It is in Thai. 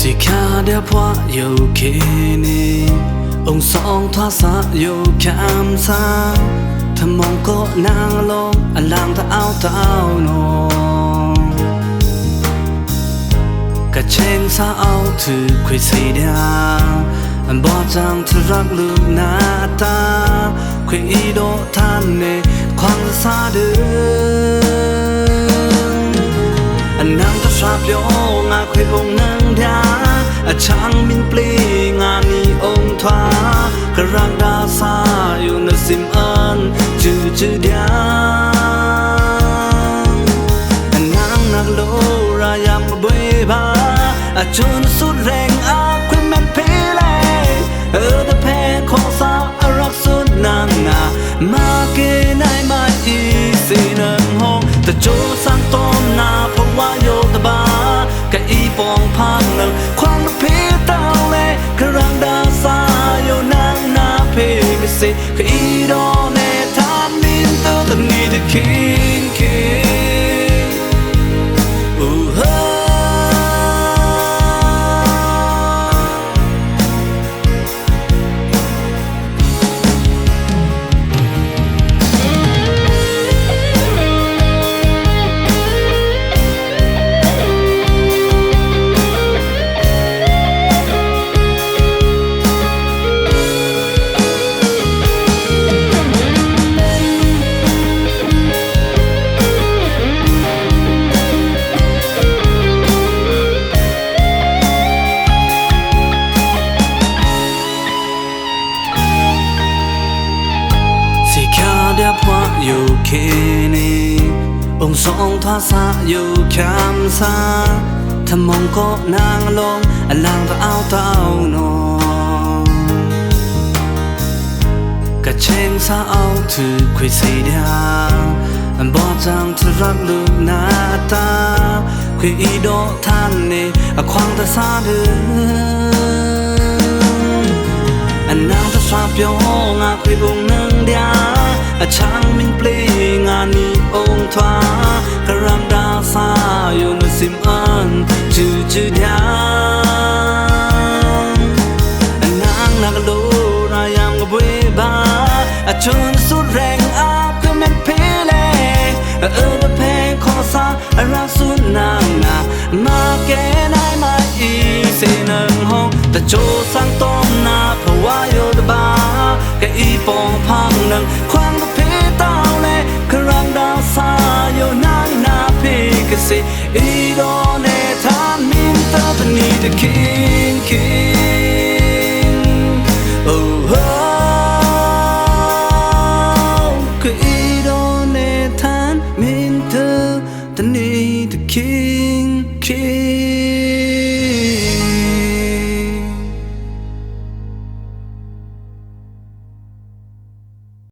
สิขาเดียวพวกอยู่แค่นี้องค์สองทศอยู่แค่สามถ้ามองก็นางลงอลังถ้าเอานองกะเชงซาเอาถือคุยสีเดียอันบ่จังที่รักลืมหน้าตาคุยอีโดท่านในความซาเดิมอันนางก็ชอบโยงาคุยองค์นางเดียช่างมินปลีงานนี้องค์ทวากระรังดาซาอยู่ในสิมอันจืดเดียนางนักโลรายามบวยบาจนสุดแรงอาคุยแมนเพลแต่แพ้ของสาวรักสุดนางมาเกนายมาอีสีนังห้องแต่โจสังต้นนาเพราะว่าโยตบากะอีปองพังนังความพีเต้าเลยกระรังดาซาโยนางนาเพกสิกะอีดอเนทานมินเตอร์ตันนี้จะคิงเดียวพวกอยู่แค่นี้องค์สองทศอยู่แค่สามถ้ามองก็นางลงอลังถ้าเอานองกะเชงซาเอาถือคุยสีเดียบ่จังที่รักลืมหน้าตาคุยอีโดท่านนี่ความตาซาเดิมนางจะชอบโยงาคุยองค์นึงเดียช่างมินปลีงานนี้องค์ทวากระรังดาซาอยู่ในสิมอันจืดยานางนักโลรายามกับเวบาจนสุดแรงอาก็แม่นเพลแต่แพ้ขอซารักสุดนางมาแก่นายมาอีเสนังห้องแต่โจสังต้มนาเพราะว่าโยตบากะอีปองพังนังความเพเต้าเลยกระรังดาซาโยนางนาเพกสิอีโดเนทานมินเตอร์ตันนี้จะคิง